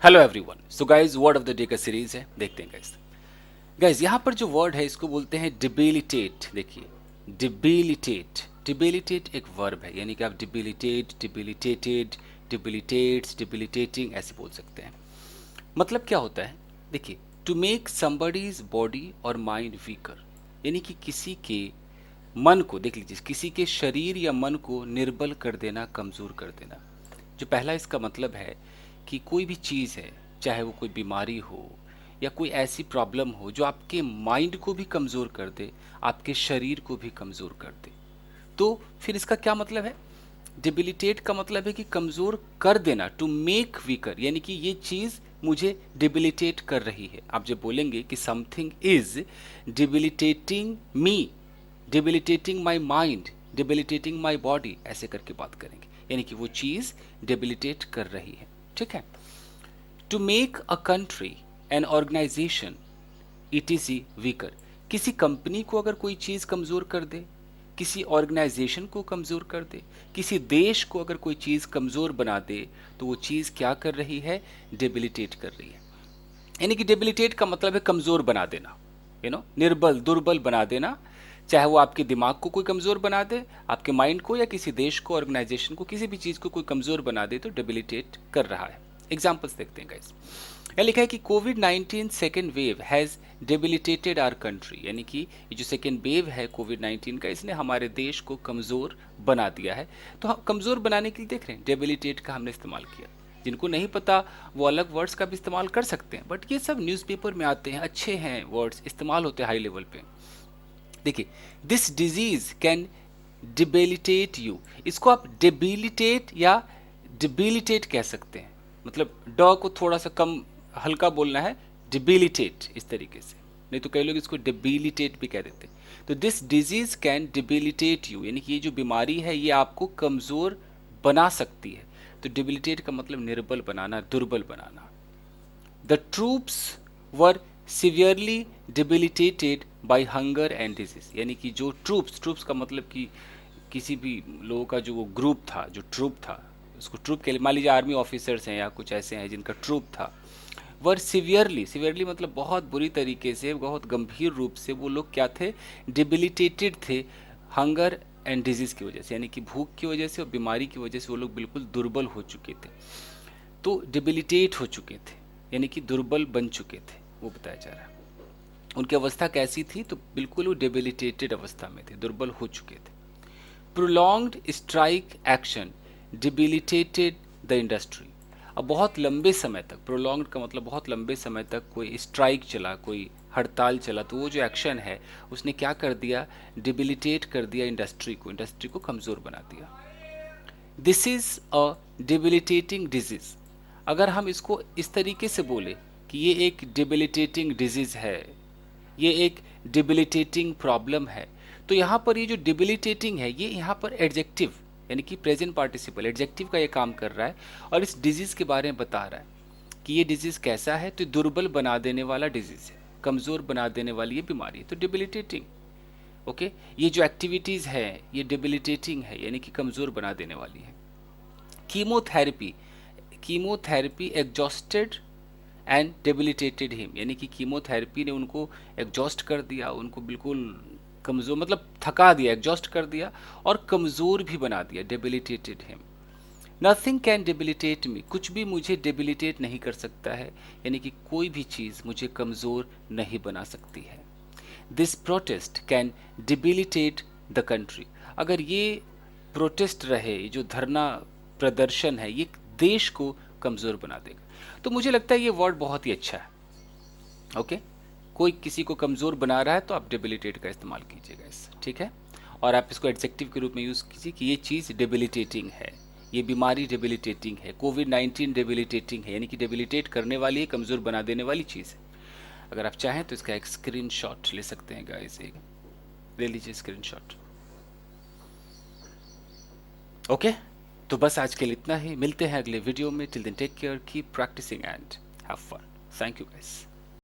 Hello everyone. So guys, word of the day का series है, देखते हैं गाइस। गाइस यहाँ पर जो वर्ड है इसको बोलते हैं डिबिलिटेट। देखिए, डिबिलिटेट, डिबिलिटेट एक वर्ब है, यानी कि आप डिबिलिटेट, डिबिलिटेटेड, डिबिलिटेट्स, डिबिलिटेटिंग ऐसे बोल सकते हैं। मतलब क्या होता है, देखिए, टू मेक समबडीज बॉडी और माइंड वीकर, यानी कि किसी के मन को, देख लीजिए, किसी के शरीर या मन को निर्बल कर देना, कमज़ोर कर देना। जो पहला इसका मतलब है कि कोई भी चीज़ है, चाहे वो कोई बीमारी हो या कोई ऐसी प्रॉब्लम हो जो आपके माइंड को भी कमज़ोर कर दे, आपके शरीर को भी कमज़ोर कर दे। तो फिर इसका क्या मतलब है? डिबिलिटेट का मतलब है कि कमज़ोर कर देना, टू मेक वीकर, यानी कि ये चीज़ मुझे डिबिलिटेट कर रही है। आप जब बोलेंगे कि something is debilitating me, debilitating my mind, debilitating my body, ऐसे करके बात करेंगे, यानी कि वो चीज़ डिबिलिटेट कर रही है। ठीक है। To make a country an organisation it is weaker, किसी कंपनी को अगर कोई चीज़ कमज़ोर कर दे, किसी ऑर्गेनाइजेशन को कमज़ोर कर दे, किसी देश को अगर कोई चीज़ कमज़ोर बना दे, तो वो चीज़ क्या कर रही है? डिबिलिटेट कर रही है। यानी कि डिबिलिटेट का मतलब है कमज़ोर बना देना, निर्बल, दुर्बल बना देना। चाहे वो आपके दिमाग को कोई कमज़ोर बना दे, आपके माइंड को, या किसी देश को, ऑर्गेनाइजेशन को, किसी भी चीज़ को कोई कमज़ोर बना दे, तो डिबिलिटेट कर रहा है। एग्जाम्पल्स देखते हैं गाइस। यह लिखा है कि कोविड-19 second wave has debilitated our country, यानी कि ये जो सेकेंड वेव है कोविड-19 का, इसने हमारे देश को कमज़ोर बना दिया है। तो हम कमज़ोर बनाने के लिए देख रहे हैं, डिबिलिटेट का हमने इस्तेमाल किया। जिनको नहीं पता वो अलग वर्ड्स का भी इस्तेमाल कर सकते हैं, बट ये सब न्यूज़पेपर में आते हैं, अच्छे हैं वर्ड्स, इस्तेमाल होते हैं हाई लेवल पे। देखिए, दिस डिजीज कैन डिबिलिटेट यू, इसको आप डिबिलिटेट या डिबिलिटेट कह सकते हैं। मतलब ड को थोड़ा सा कम, हल्का बोलना है, डिबिलिटेट इस तरीके से, नहीं तो कई लोग इसको डिबिलिटेट भी कह देते हैं। तो दिस डिजीज कैन डिबिलिटेट यू, यानी कि ये जो बीमारी है ये आपको कमज़ोर बना सकती है। तो डिबिलिटेट का मतलब निर्बल बनाना, दुर्बल बनाना। The troops were severely debilitated by hunger and disease, यानी कि जो ट्रूप्स, ट्रूप्स का मतलब कि किसी भी लोगों का जो वो ग्रुप था, जो ट्रूप था, उसको ट्रूप के लिए, मान लीजिए आर्मी ऑफिसर्स हैं या कुछ ऐसे हैं जिनका ट्रूप था, वर सिवियरली, सिवियरली मतलब बहुत बुरी तरीके से, बहुत गंभीर रूप से वो लोग क्या थे? डिबिलिटेटेड थे, हंगर एंड डिजीज की वजह से, यानी कि भूख की वजह से और बीमारी की वजह से वो लोग बिल्कुल दुर्बल हो चुके थे। तो डिबिलिटेट हो चुके थे, यानी कि दुर्बल बन चुके थे, वो बताया जा रहा है। उनकी अवस्था कैसी थी? तो बिल्कुल वो डिबिलिटेटेड अवस्था में थे, दुर्बल हो चुके थे। Prolonged strike action debilitated the industry, अब बहुत लंबे समय तक, प्रोलॉन्ग्ड का मतलब बहुत लंबे समय तक कोई स्ट्राइक चला, कोई हड़ताल चला, तो वो जो एक्शन है उसने क्या कर दिया? डिबिलिटेट कर दिया इंडस्ट्री को, इंडस्ट्री को कमज़ोर बना दिया। दिस इज़ अ डिबिलिटेटिंग डिजीज़, अगर हम इसको इस तरीके से बोले कि ये एक डिबिलिटेटिंग डिजीज़ है, ये एक डिबिलिटेटिंग प्रॉब्लम है, तो यहाँ पर ये जो डिबिलिटेटिंग है, ये यहाँ पर एडजेक्टिव, यानी कि प्रेजेंट पार्टिसिपल एडजेक्टिव का ये काम कर रहा है और इस डिजीज़ के बारे में बता रहा है कि ये डिजीज़ कैसा है। तो दुर्बल बना देने वाला डिजीज़ है, कमज़ोर बना देने वाली ये बीमारी है, तो डिबिलिटेटिंग। ओके, ये जो एक्टिविटीज़ है ये डिबिलिटेटिंग है, यानी कि कमज़ोर बना देने वाली है। Chemotherapy, chemotherapy exhausted and debilitated him, यानी कि कीमोथेरेपी ने उनको एग्जॉस्ट कर दिया, उनको बिल्कुल कमज़ोर, मतलब थका दिया, एग्जॉस्ट कर दिया और कमज़ोर भी बना दिया, डेबिलिटेटेड हिम। नथिंग कैन डिबिलिटेट मी, कुछ भी मुझे डिबिलिटेट नहीं कर सकता है, यानी कि कोई भी चीज़ मुझे कमज़ोर नहीं बना सकती है। This protest can debilitate the country, अगर ये प्रोटेस्ट रहे, ये जो धरना प्रदर्शन है, ये देश को कमज़ोर बना देगा। तो मुझे लगता है ये वर्ड बहुत ही अच्छा है। ओके, कोई किसी को कमज़ोर बना रहा है तो आप डिबिलिटेट का इस्तेमाल कीजिएगा इस, ठीक है। और आप इसको एडजेक्टिव के रूप में यूज़ कीजिए कि ये चीज़ डिबिलिटेटिंग है, ये बीमारी डिबिलिटेटिंग है, कोविड-19 डिबिलिटेटिंग है, यानी कि डिबिलिटेट करने वाली है, कमज़ोर बना देने वाली चीज़ है। अगर आप चाहें तो इसका एक स्क्रीनशॉट ले सकते हैं गाइस, एक ले लीजिए स्क्रीनशॉट। ओके, तो बस आज के लिए इतना ही, मिलते हैं अगले वीडियो में। Till then take care, keep practising and have fun. Thank you guys.